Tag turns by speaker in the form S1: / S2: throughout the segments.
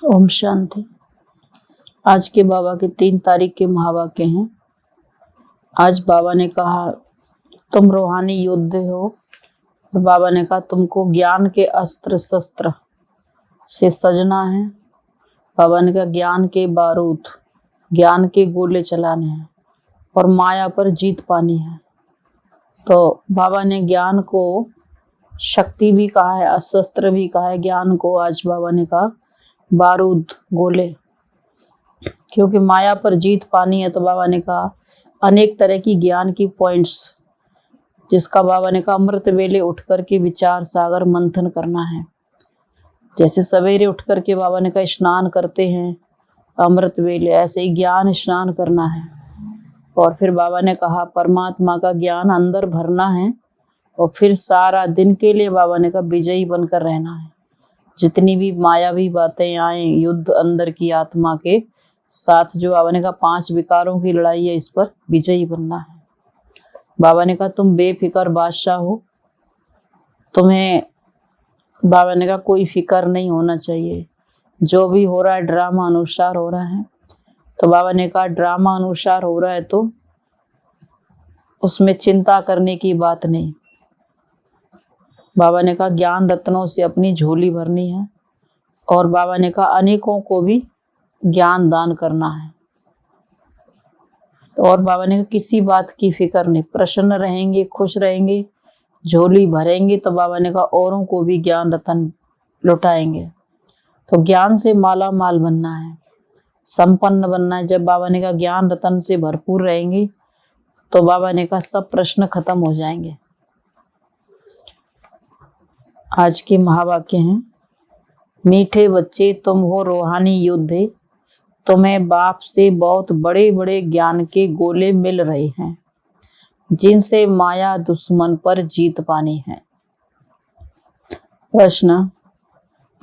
S1: ओम शांति। आज के बाबा के 3 तारीख के महावाक्य हैं। आज बाबा ने कहा तुम रूहानी योद्धे हो, और बाबा ने कहा तुमको ज्ञान के अस्त्र शस्त्र से सजना है। बाबा ने कहा ज्ञान के बारूद, ज्ञान के गोले चलाने हैं और माया पर जीत पानी है। तो बाबा ने ज्ञान को शक्ति भी कहा है, अस्त्र भी कहा है। ज्ञान को आज बाबा ने कहा बारूद, गोले, क्योंकि माया पर जीत पानी है। तो बाबा ने कहा अनेक तरह की ज्ञान की पॉइंट्स, जिसका बाबा ने कहा अमृत वेले उठ कर के विचार सागर मंथन करना है। जैसे सवेरे उठ कर के बाबा ने कहा स्नान करते हैं अमृत वेले, ऐसे ही ज्ञान स्नान करना है। और फिर बाबा ने कहा परमात्मा का ज्ञान अंदर भरना है, और फिर सारा दिन के लिए बाबा ने कहा विजयी बनकर रहना है। जितनी भी मायावी बातें आए, युद्ध अंदर की आत्मा के साथ, जो बाबा ने कहा 5 विकारों की लड़ाई है, इस पर विजयी बनना है। बाबा ने कहा तुम बेफिक्र बादशाह हो, तुम्हें बाबा ने कहा कोई फिक्र नहीं होना चाहिए। जो भी हो रहा है ड्रामा अनुसार हो रहा है। तो बाबा ने कहा ड्रामा अनुसार हो रहा है तो उसमें चिंता करने की बात नहीं। बाबा ने कहा ज्ञान रत्नों से अपनी झोली भरनी है, और बाबा ने कहा अनेकों को भी ज्ञान दान करना है। और बाबा ने कहा किसी बात की फिक्र नहीं, प्रसन्न रहेंगे, खुश रहेंगे, झोली भरेंगे, तो बाबा ने कहा औरों को भी ज्ञान रत्न लुटाएंगे। तो ज्ञान से माला माल बनना है, संपन्न बनना है। जब बाबा ने कहा ज्ञान रत्न से भरपूर रहेंगे, तो बाबा ने कहा सब प्रश्न खत्म हो जाएंगे। आज के महावाक्य हैं मीठे बच्चे तुम हो रूहानी योद्धे, तुम्हें बाप से बहुत बड़े बड़े ज्ञान के गोले मिल रहे हैं, जिनसे माया दुश्मन पर जीत पानी है। प्रश्न,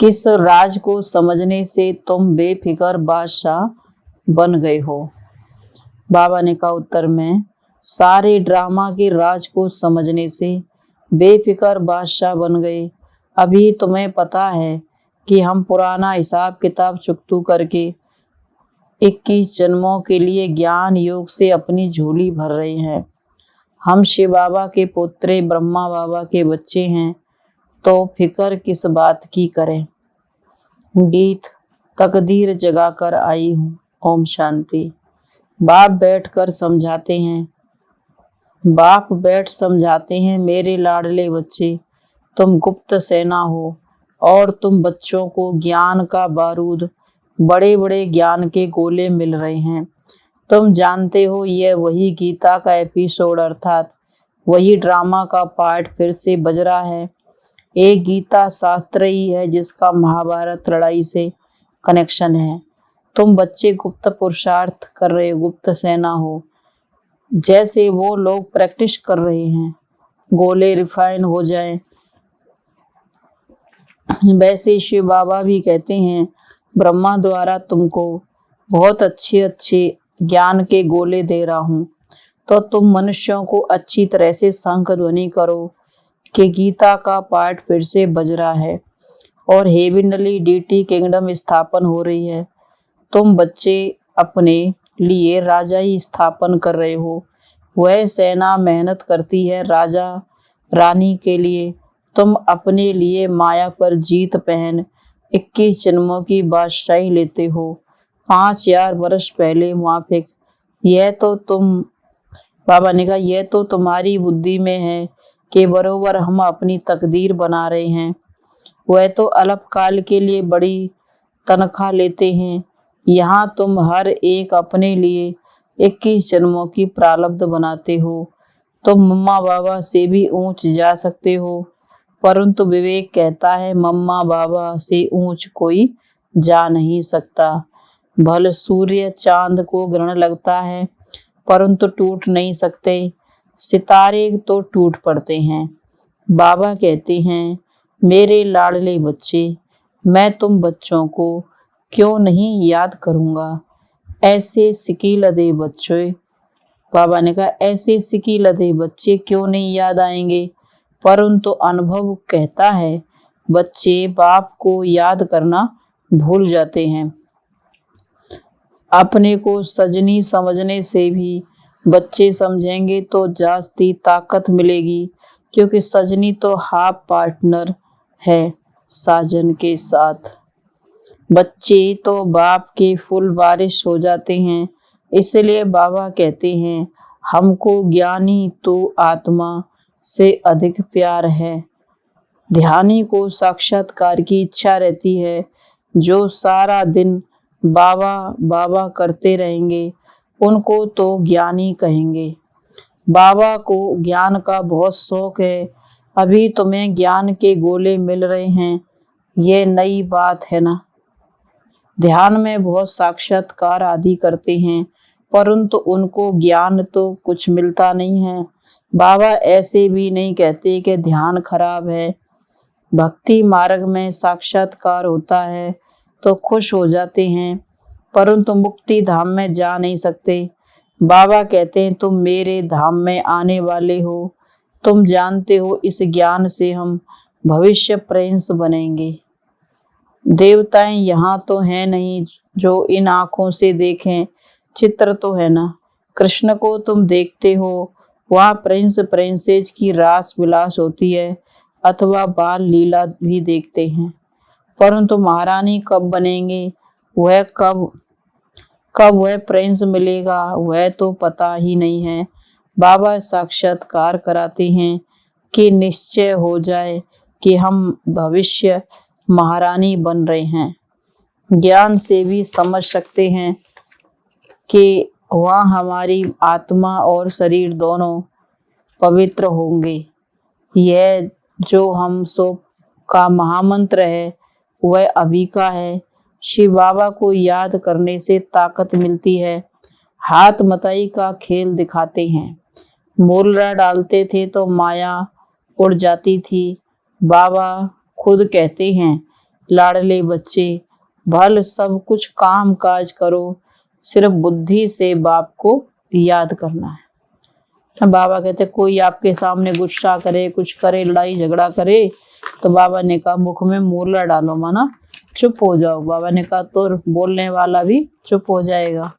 S1: किस राज को समझने से तुम बेफिक्र बादशाह बन गए हो? बाबा ने कहा उत्तर में सारे ड्रामा के राज को समझने से बेफिक्र बादशाह बन गए। अभी तुम्हें पता है कि हम पुराना हिसाब किताब चुकतू करके 21 जन्मों के लिए ज्ञान योग से अपनी झोली भर रहे हैं। हम शिव बाबा के पुत्र ब्रह्मा बाबा के बच्चे हैं, तो फिक्र किस बात की करें। गीत तकदीर जगा कर आई हूँ। ओम शांति। बाप बैठ समझाते हैं मेरे लाडले बच्चे, तुम गुप्त सेना हो, और तुम बच्चों को ज्ञान का बारूद, बड़े बड़े ज्ञान के गोले मिल रहे हैं। तुम जानते हो यह वही गीता का एपिसोड अर्थात वही ड्रामा का पार्ट फिर से बज रहा है। एक गीता शास्त्र ही है जिसका महाभारत लड़ाई से कनेक्शन है। तुम बच्चे गुप्त पुरुषार्थ कर रहे हो, गुप्त सेना हो। जैसे वो लोग प्रैक्टिस कर रहे हैं गोले रिफाइन हो जाएं, वैसे शिव बाबा भी कहते हैं ब्रह्मा द्वारा तुमको बहुत अच्छे ज्ञान के गोले दे रहा हूँ, तो तुम मनुष्यों को अच्छी तरह से शंख ध्वनि करो कि गीता का पार्ट फिर से बज रहा है और हेविनली डीटी किंगडम स्थापन हो रही है। तुम बच्चे अपने लिए राजा ही स्थापन कर रहे हो। वह सेना मेहनत करती है राजा रानी के लिए। तुम अपने लिए माया पर जीत पहन 21 जन्मों की बादशाही लेते हो। 5000 वर्ष पहले मुआफिक यह तो तुम, बाबा ने कहा यह तो तुम्हारी बुद्धि में है कि बरोबर हम अपनी तकदीर बना रहे हैं। वह तो अल्पकाल के लिए बड़ी तनख्वाह लेते हैं। यहाँ तुम हर एक अपने लिए 21 जन्मों की प्रारब्ध बनाते हो। तुम मम्मा बाबा से भी ऊंच जा सकते हो, परंतु विवेक कहता है मम्मा बाबा से ऊंच कोई जा नहीं सकता। भले सूर्य चांद को ग्रहण लगता है, परंतु टूट नहीं सकते। सितारे तो टूट पड़ते हैं। बाबा कहते हैं मेरे लाडले बच्चे, मैं तुम बच्चों को क्यों नहीं याद करूँगा। ऐसे सिकीलदे बच्चे, बाबा ने कहा ऐसे सिकीलदे बच्चे क्यों नहीं याद आएंगे, परंतु अनुभव कहता है बच्चे बाप को याद करना भूल जाते हैं। अपने को सजनी समझने से भी बच्चे समझेंगे तो जास्ती ताकत मिलेगी, क्योंकि सजनी तो हाफ पार्टनर है साजन के साथ। बच्चे तो बाप के फुल वारिस हो जाते हैं। इसलिए बाबा कहते हैं, हमको ज्ञानी तो आत्मा से अधिक प्यार है। ध्यानी को साक्षात्कार की इच्छा रहती है। जो सारा दिन बाबा बाबा करते रहेंगे उनको तो ज्ञानी कहेंगे। बाबा को ज्ञान का बहुत शौक है। अभी तुम्हें ज्ञान के गोले मिल रहे हैं, ये नई बात है ना। ध्यान में बहुत साक्षात्कार आदि करते हैं, परंतु उनको ज्ञान तो कुछ मिलता नहीं है। बाबा ऐसे भी नहीं कहते कि ध्यान खराब है। भक्ति मार्ग में साक्षात्कार होता है तो खुश हो जाते हैं, परंतु मुक्ति धाम में जा नहीं सकते। बाबा कहते हैं, तुम मेरे धाम में आने वाले हो। तुम जानते हो इस ज्ञान से हम भविष्य प्रिंस बनेंगे। देवताएं यहाँ तो है नहीं जो इन आंखों से देखें, चित्र तो है ना। कृष्ण को तुम देखते हो, वहाँ प्रिंस प्रिंसेस की रास विलास होती है अथवा बाल लीला भी देखते हैं, परंतु महारानी कब बनेंगे, वह कब वह प्रिंस मिलेगा, वह तो पता ही नहीं है। बाबा साक्षात्कार कराते हैं कि निश्चय हो जाए कि हम भविष्य महारानी बन रहे हैं। ज्ञान से भी समझ सकते हैं कि वहाँ हमारी आत्मा और शरीर दोनों पवित्र होंगे। यह जो हम सो का महामंत्र है वह अभी का है। शिव बाबा को याद करने से ताकत मिलती है। हाथ मताई का खेल दिखाते हैं। मोलरा डालते थे तो माया उड़ जाती थी। बाबा खुद कहते हैं, लाडले बच्चे भल सब कुछ काम काज करो, सिर्फ बुद्धि से बाप को याद करना है। बाबा कहते कोई आपके सामने गुस्सा करे, कुछ करे, लड़ाई झगड़ा करे, तो बाबा ने कहा मुख में मोलरा डालो, माना चुप हो जाओ। बाबा ने कहा तो बोलने वाला भी चुप हो जाएगा।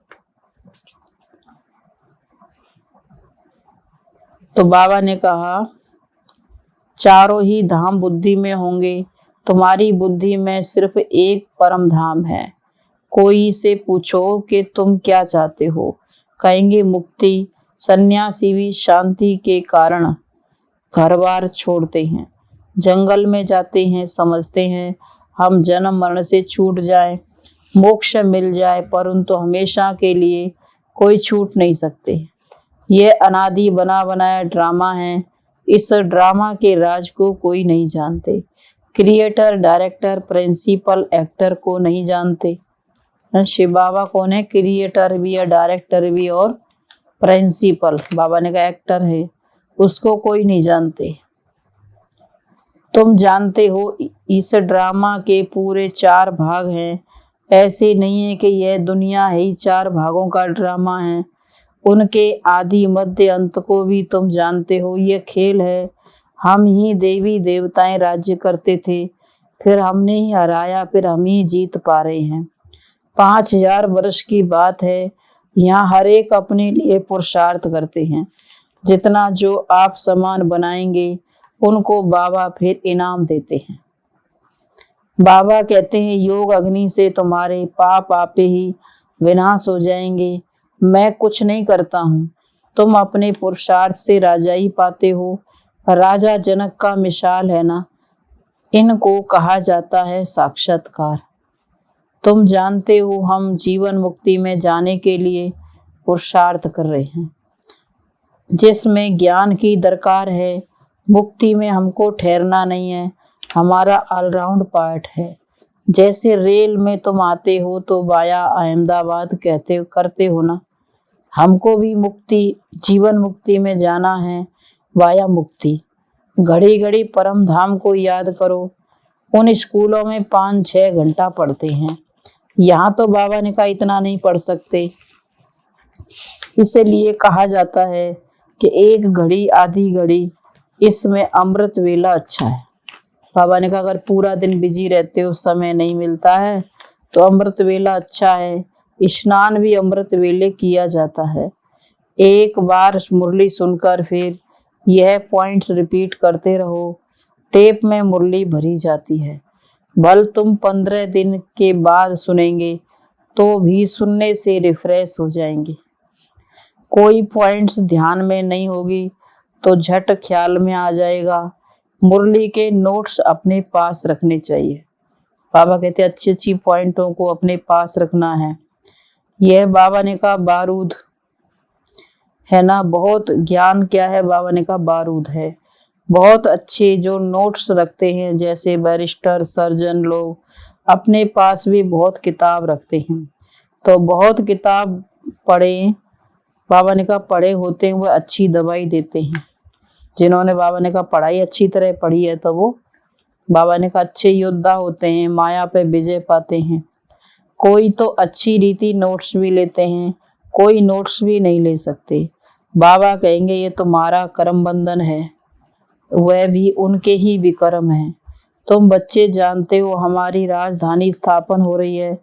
S1: तो बाबा ने कहा चारों ही धाम बुद्धि में होंगे, तुम्हारी बुद्धि में सिर्फ एक परम धाम है। कोई से पूछो कि तुम क्या चाहते हो, कहेंगे मुक्ति। सन्यासी भी शांति के कारण घर बार छोड़ते हैं, जंगल में जाते हैं, समझते हैं हम जन्म मरण से छूट जाए, मोक्ष मिल जाए, परंतु हमेशा के लिए कोई छूट नहीं सकते। ये अनादि बना बनाया ड्रामा है। इस ड्रामा के राज को कोई नहीं जानते। क्रिएटर, डायरेक्टर, प्रिंसिपल, एक्टर को नहीं जानते। शिव बाबा कौन है? क्रिएटर भी है, डायरेक्टर भी और प्रिंसिपल। बाबा ने कहा एक्टर है, उसको कोई नहीं जानते। तुम जानते हो इस ड्रामा के पूरे 4 भाग हैं। ऐसे नहीं है कि यह दुनिया ही 4 भागों का ड्रामा है। उनके आदि मध्य अंत को भी तुम जानते हो। ये खेल है। हम ही देवी देवताएं राज्य करते थे, फिर हमने ही हराया, फिर हम ही जीत पा रहे हैं। 5000 वर्ष की बात है। यहाँ हर एक अपने लिए पुरुषार्थ करते हैं। जितना जो आप समान बनाएंगे उनको बाबा फिर इनाम देते हैं। बाबा कहते हैं योग अग्नि से तुम्हारे पाप आपे ही विनाश हो जाएंगे। मैं कुछ नहीं करता हूँ, तुम अपने पुरुषार्थ से राजाई पाते हो। राजा जनक का मिसाल है ना। इनको कहा जाता है साक्षात्कार। तुम जानते हो हम जीवन मुक्ति में जाने के लिए पुरुषार्थ कर रहे हैं, जिसमें ज्ञान की दरकार है। मुक्ति में हमको ठहरना नहीं है, हमारा ऑलराउंड पार्ट है। जैसे रेल में तुम आते हो तो वाया अहमदाबाद करते हो ना, हमको भी मुक्ति, जीवन मुक्ति में जाना है, वाया मुक्ति। घड़ी घड़ी परम धाम को याद करो। उन स्कूलों में 5-6 घंटा पढ़ते हैं, यहाँ तो बाबा ने कहा इतना नहीं पढ़ सकते। इसलिए कहा जाता है कि एक घड़ी आधी घड़ी, इसमें अमृत वेला अच्छा है। बाबा ने कहा अगर पूरा दिन बिजी रहते हो, समय नहीं मिलता है, तो अमृत वेला अच्छा है। स्नान भी अमृत वेले किया जाता है। एक बार मुरली सुनकर फिर यह पॉइंट्स रिपीट करते रहो। टेप में मुरली भरी जाती है। भल तुम 15 दिन के बाद सुनेंगे तो भी सुनने से रिफ्रेश हो जाएंगे। कोई पॉइंट्स ध्यान में नहीं होगी तो झट ख्याल में आ जाएगा। मुरली के नोट्स अपने पास रखने चाहिए। बाबा कहते अच्छी अच्छी पॉइंटों को अपने पास रखना है। यह बाबा ने कहा बारूद है ना, बहुत ज्ञान क्या है, बाबा ने कहा बारूद है। बहुत अच्छे जो नोट्स रखते हैं, जैसे बैरिस्टर सर्जन लोग अपने पास भी बहुत किताब रखते हैं। तो बहुत किताब पढ़े, बाबा ने कहा पढ़े होते हैं वह अच्छी दवाई देते हैं। जिन्होंने बाबा ने कहा पढ़ाई अच्छी तरह पढ़ी है तो वो बाबा ने कहा अच्छे योद्धा होते हैं, माया पे विजय पाते हैं। कोई तो अच्छी रीति नोट्स भी लेते हैं, कोई नोट्स भी नहीं ले सकते। बाबा कहेंगे ये तुम्हारा कर्म बंधन है, वह भी उनके ही विकर्म है। तुम बच्चे जानते हो हमारी राजधानी स्थापन हो रही है।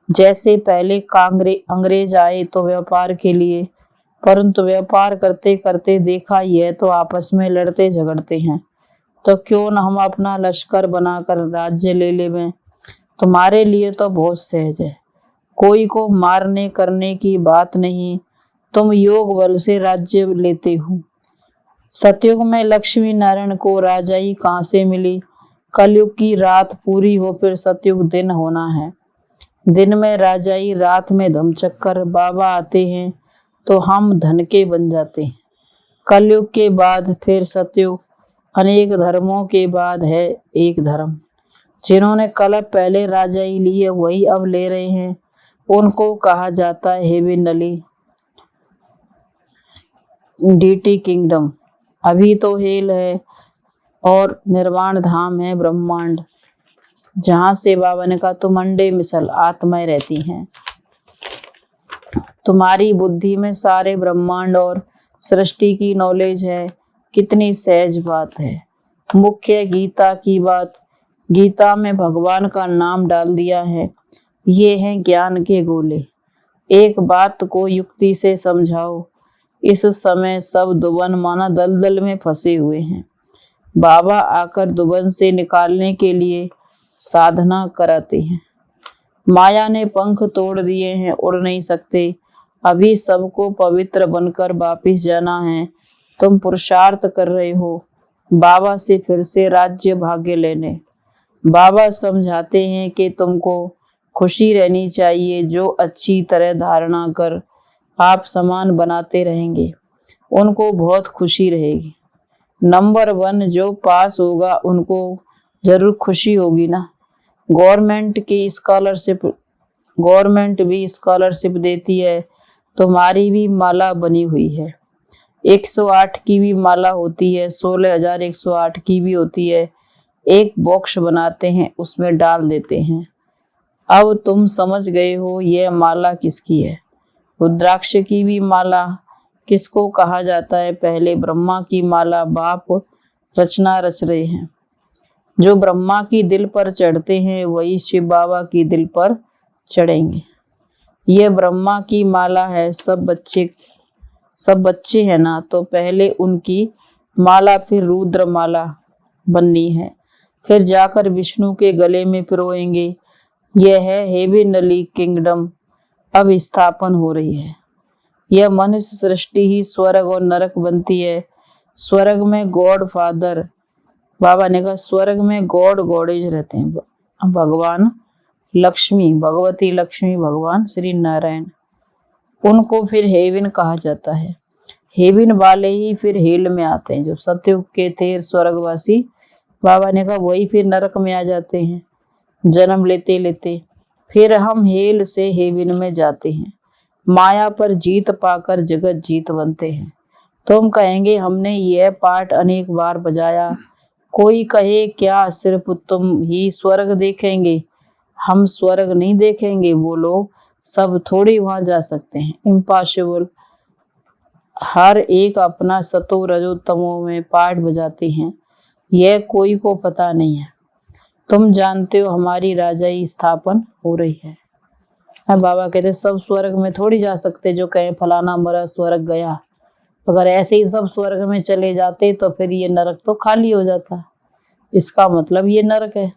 S1: जैसे पहले अंग्रेज आए तो व्यापार के लिए, परंतु व्यापार करते करते देखा यह तो आपस में लड़ते झगड़ते हैं, तो क्यों न हम अपना लश्कर बनाकर राज्य ले लेवें। तुम्हारे लिए तो बहुत सहज है, कोई को मारने करने की बात नहीं, तुम योग बल से राज्य लेते हो। सतयुग में लक्ष्मी नारायण को राजाई कहाँ से मिली। कलयुग की रात पूरी हो फिर सतयुग दिन होना है। दिन में राजाई, रात में धमचक्कर। बाबा आते हैं तो हम धन के बन जाते हैं। कलयुग के बाद फिर सतयुग, अनेक धर्मों के बाद है एक धर्म। जिन्होंने कल पहले राजाई ली है वही अब ले रहे हैं, उनको कहा जाता है हेविनली डीटी किंगडम। अभी तो हेल है और निर्वाण धाम है ब्रह्मांड, जहां से बाबा ने कहा तुम अंडे मिसल आत्माएं रहती हैं। तुम्हारी बुद्धि में सारे ब्रह्मांड और सृष्टि की नॉलेज है। कितनी सहज बात है। मुख्य गीता की बात, गीता में भगवान का नाम डाल दिया है। ये हैं ज्ञान के गोले। एक बात को युक्ति से समझाओ। इस समय सब दुबन माना दलदल में फंसे हुए हैं। बाबा आकर दुबन से निकालने के लिए साधना कराते हैं। माया ने पंख तोड़ दिए हैं, उड़ नहीं सकते। अभी सबको पवित्र बनकर वापिस जाना है। तुम पुरुषार्थ कर रहे हो बाबा से फिर से राज्य भाग्य लेने। बाबा समझाते हैं कि तुमको खुशी रहनी चाहिए। जो अच्छी तरह धारणा कर आप समान बनाते रहेंगे उनको बहुत खुशी रहेगी। नंबर 1 जो पास होगा उनको जरूर खुशी होगी ना। गवर्नमेंट भी स्कॉलरशिप देती है। तुम्हारी भी माला बनी हुई है। 108 की भी माला होती है, 16,108 की भी होती है। एक बॉक्स बनाते हैं, उसमें डाल देते हैं। अब तुम समझ गए हो यह माला किसकी है। रुद्राक्ष की भी माला किसको कहा जाता है। पहले ब्रह्मा की माला बाप रचना रच रहे हैं। जो ब्रह्मा की दिल पर चढ़ते हैं वही शिव बाबा की दिल पर चढ़ेंगे। ये ब्रह्मा की माला है। सब बच्चे हैं ना, तो पहले उनकी माला फिर रुद्र माला बननी है, फिर जाकर विष्णु के गले में पिरोएंगे। यह है हेविनली किंगडम अब स्थापन हो रही है। यह मनुष्य सृष्टि ही स्वर्ग और नरक बनती है। स्वर्ग में गॉड फादर, बाबा ने कहा स्वर्ग में गॉड गॉडेज रहते हैं। भगवान लक्ष्मी, भगवती लक्ष्मी, भगवान श्री नारायण, उनको फिर हेवन कहा जाता है। हेवन वाले ही फिर हेल में आते हैं। जो सतयुग के थे स्वर्गवासी, बाबा ने कहा वही फिर नरक में आ जाते हैं जन्म लेते लेते। फिर हम हेल से हेवन में जाते हैं। माया पर जीत पाकर जगत जीत बनते हैं। तुम कहेंगे हमने यह पाठ अनेक बार बजाया। कोई कहे क्या सिर्फ तुम ही स्वर्ग देखेंगे, हम स्वर्ग नहीं देखेंगे। वो लोग सब थोड़ी वहां जा सकते हैं, इम्पॉसिबल। हर एक अपना सतो रजो तमो में पाठ बजाते हैं, यह कोई को पता नहीं है। तुम जानते हो हमारी राजाई स्थापन हो रही है। बाबा कहते सब स्वर्ग में थोड़ी जा सकते जो कहें फलाना मरा स्वर्ग गया। अगर ऐसे ही सब स्वर्ग में चले जाते तो फिर ये नरक तो खाली हो जाता। इसका मतलब ये नरक है।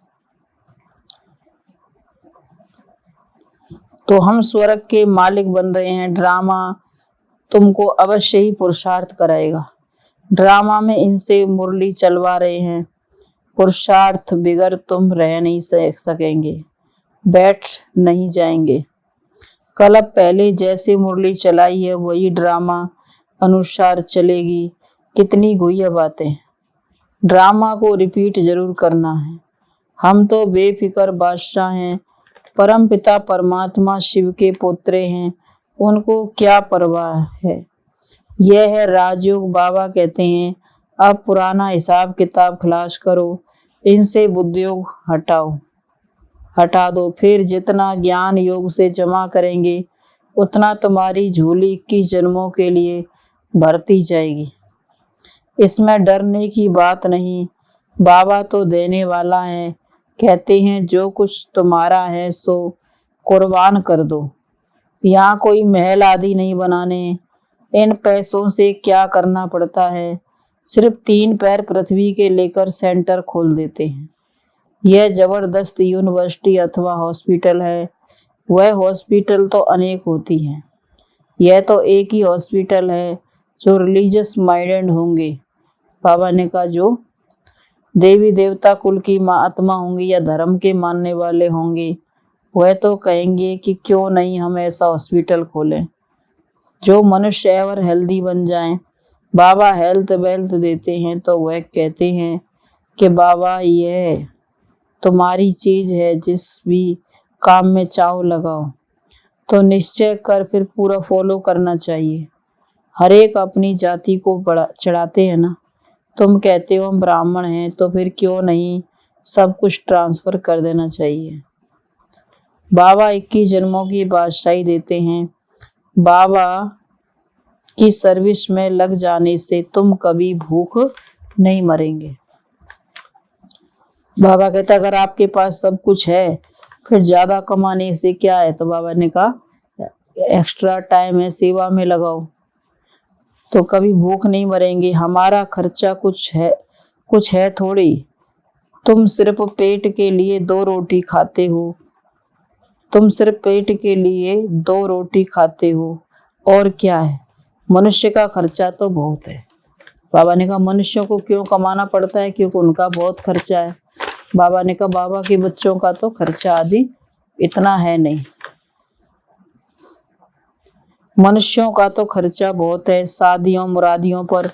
S1: तो हम स्वर्ग के मालिक बन रहे हैं। ड्रामा तुमको अवश्य ही पुरुषार्थ कराएगा। ड्रामा में इनसे मुरली चलवा रहे हैं। पुरुषार्थ बिगर तुम रह नहीं सकेंगे, बैठ नहीं जाएंगे। कल अब पहले जैसे मुरली चलाई है वही ड्रामा अनुसार चलेगी। कितनी गुहिया बातें। ड्रामा को रिपीट जरूर करना है। हम तो बेफिक्र बादशाह हैं। परम पिता परमात्मा शिव के पुत्र हैं, उनको क्या परवाह है। यह है राजयोग। बाबा कहते हैं अब पुराना हिसाब किताब खलास करो, इनसे बुद्धियोग हटा दो। फिर जितना ज्ञान योग से जमा करेंगे उतना तुम्हारी झोली 21 जन्मों के लिए भरती जाएगी। इसमें डरने की बात नहीं। बाबा तो देने वाला है। कहते हैं जो कुछ तुम्हारा है सो कुर्बान कर दो। यहाँ कोई महल आदि नहीं बनाने। इन पैसों से क्या करना पड़ता है, सिर्फ 3 पैर पृथ्वी के लेकर सेंटर खोल देते हैं। यह जबरदस्त यूनिवर्सिटी अथवा हॉस्पिटल है। वह हॉस्पिटल तो अनेक होती हैं, यह तो एक ही हॉस्पिटल है। जो रिलीजियस माइंडेड होंगे, बाबा ने कहा जो देवी देवता कुल की आत्मा होंगी या धर्म के मानने वाले होंगे, वह तो कहेंगे कि क्यों नहीं हम ऐसा हॉस्पिटल खोलें जो मनुष्य एवर हेल्दी बन जाएं। बाबा हेल्थ वेल्थ देते हैं तो वह कहते हैं कि बाबा यह तुम्हारी चीज है, जिस भी काम में चाहो लगाओ। तो निश्चय कर फिर पूरा फॉलो करना चाहिए। हर एक अपनी जाति को चढ़ाते हैं ना। तुम कहते हो हम ब्राह्मण हैं तो फिर क्यों नहीं सब कुछ ट्रांसफर कर देना चाहिए। बाबा 21 जन्मों की बादशाही देते हैं। बाबा की सर्विस में लग जाने से तुम कभी भूख नहीं मरेंगे। बाबा कहता अगर आपके पास सब कुछ है फिर ज्यादा कमाने से क्या है। तो बाबा ने कहा एक्स्ट्रा टाइम है सेवा में लगाओ तो कभी भूख नहीं मरेंगे। हमारा खर्चा कुछ है थोड़ी। तुम सिर्फ पेट के लिए 2 रोटी खाते हो। तुम सिर्फ पेट के लिए 2 रोटी खाते हो और क्या है। मनुष्य का खर्चा तो बहुत है। बाबा ने कहा मनुष्यों को क्यों कमाना पड़ता है, क्योंकि उनका बहुत खर्चा है। बाबा ने कहा बाबा के बच्चों का तो खर्चा आदि इतना है नहीं, मनुष्यों का तो खर्चा बहुत है। शादियों मुरादियों पर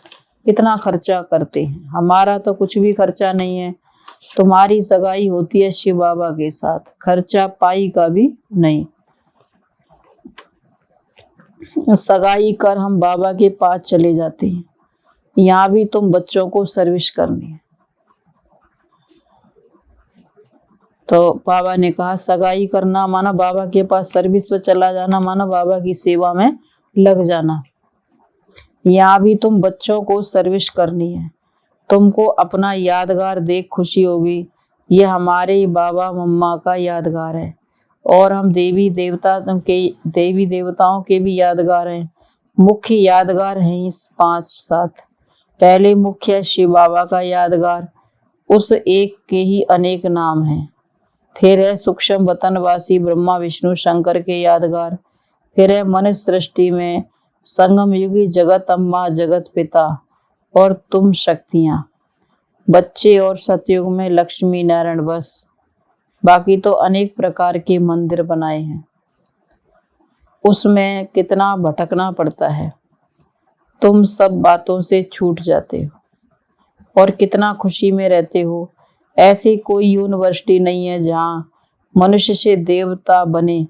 S1: कितना खर्चा करते हैं, हमारा तो कुछ भी खर्चा नहीं है। तुम्हारी सगाई होती है शिव बाबा के साथ, खर्चा पाई का भी नहीं। सगाई कर हम बाबा के पास चले जाते हैं। यहाँ भी तुम बच्चों को सर्विस करनी है। तो बाबा ने कहा सगाई करना माना बाबा के पास सर्विस पर चला जाना, माना बाबा की सेवा में लग जाना। यहाँ भी तुम बच्चों को सर्विस करनी है। तुमको अपना यादगार देख खुशी होगी। ये हमारे बाबा मम्मा का यादगार है और हम देवी देवताओं के भी यादगार हैं। मुख्य यादगार हैं इस 5-7। पहले मुख्य शिव बाबा का यादगार, उस एक के ही अनेक नाम हैं। फिर है सूक्ष्म वतनवासी ब्रह्मा विष्णु शंकर के यादगार। फिर है मनुष्य सृष्टि में संगम युगी जगत अम्मा जगत पिता और तुम शक्तियां। बच्चे और सतयुग में लक्ष्मी नारायण बस। बाकी तो अनेक प्रकार के मंदिर बनाए हैं, उसमें कितना भटकना पड़ता है। तुम सब बातों से छूट जाते हो और कितना खुशी में रहते हो। ऐसी कोई यूनिवर्सिटी नहीं है जहां मनुष्य से देवता बने।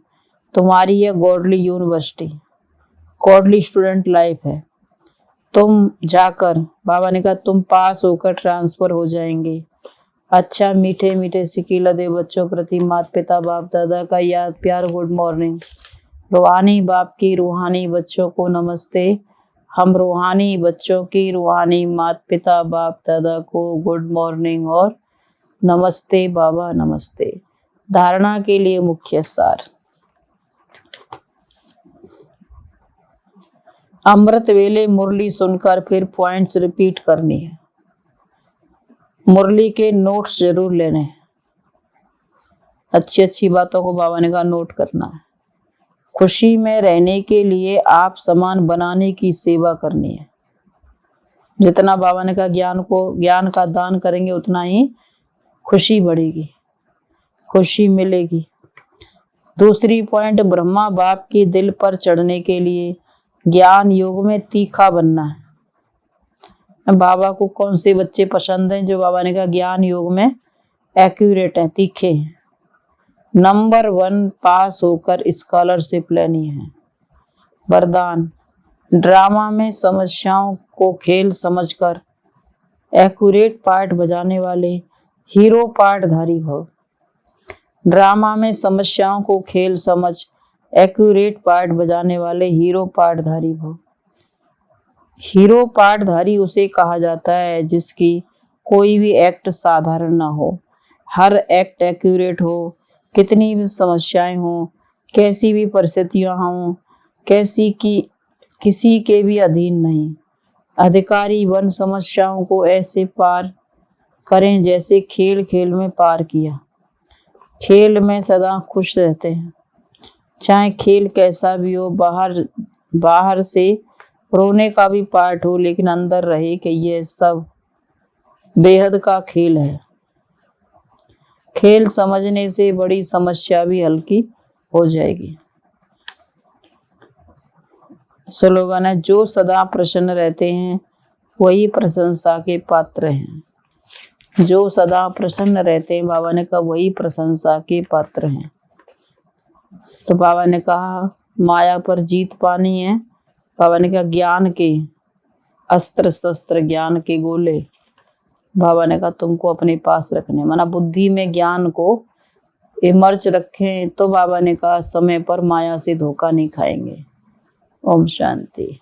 S1: तुम्हारी यह godly university, godly student life है। तुम जाकर, बाबा ने कहा तुम पास होकर ट्रांसफर हो जाएंगे। अच्छा मीठे मीठे सिकीला दे बच्चों प्रति माता पिता बाप दादा का याद प्यार गुड मॉर्निंग। रूहानी बाप की रूहानी बच्चों को नमस्ते। हम रूहानी बच्चों की रूहानी माता पिता बाप दादा को गुड मॉर्निंग और नमस्ते बाबा नमस्ते। धारणा के लिए मुख्य सार। अमृत वेले मुरली सुनकर फिर पॉइंट्स रिपीट करनी है। मुरली के नोट्स जरूर लेने हैं। अच्छी अच्छी बातों को बाबा ने कहा नोट करना है। खुशी में रहने के लिए आप सामान बनाने की सेवा करनी है। जितना बाबा ने कहा ज्ञान का दान करेंगे उतना ही खुशी बढ़ेगी, खुशी मिलेगी। दूसरी पॉइंट, ब्रह्मा बाप के दिल पर चढ़ने के लिए ज्ञान योग में तीखा बनना है। बाबा को कौन से बच्चे पसंद हैं? जो बाबा ने कहा ज्ञान योग में एक्यूरेट हैं, तीखे हैं। नंबर 1 पास होकर स्कॉलरशिप लेनी है। वरदान, ड्रामा में समस्याओं को खेल समझकर एक्यूरेट पार्ट बजाने वाले हीरो पार्टधारी भव। ड्रामा में समस्याओं को खेल समझ एक्यूरेट पार्ट बजाने वाले हीरो पार्टधारी भव। हीरो पार्टधारी उसे कहा जाता है जिसकी कोई भी एक्ट साधारण ना हो, हर एक्ट एक्यूरेट हो। कितनी भी समस्याएं हो, कैसी भी परिस्थितियां हों, किसी के भी अधीन नहीं। अधिकारी बन समस्याओं को ऐसे पार करें जैसे खेल खेल में पार किया। खेल में सदा खुश रहते हैं, चाहे खेल कैसा भी हो। बाहर से रोने का भी पार्ट हो, लेकिन अंदर रहे कि ये सब बेहद का खेल है। खेल समझने से बड़ी समस्या भी हल्की हो जाएगी। स्लोगन है, जो सदा प्रसन्न रहते हैं वही प्रशंसा के पात्र हैं। जो सदा प्रसन्न रहते हैं, बाबा ने कहा वही प्रशंसा के पात्र हैं। तो बाबा ने कहा माया पर जीत पानी है। बाबा ने कहा ज्ञान के अस्त्र शस्त्र, ज्ञान के गोले बाबा ने कहा तुमको अपने पास रखने, माना बुद्धि में ज्ञान को इमर्ज रखें। तो बाबा ने कहा समय पर माया से धोखा नहीं खाएंगे। ओम शांति।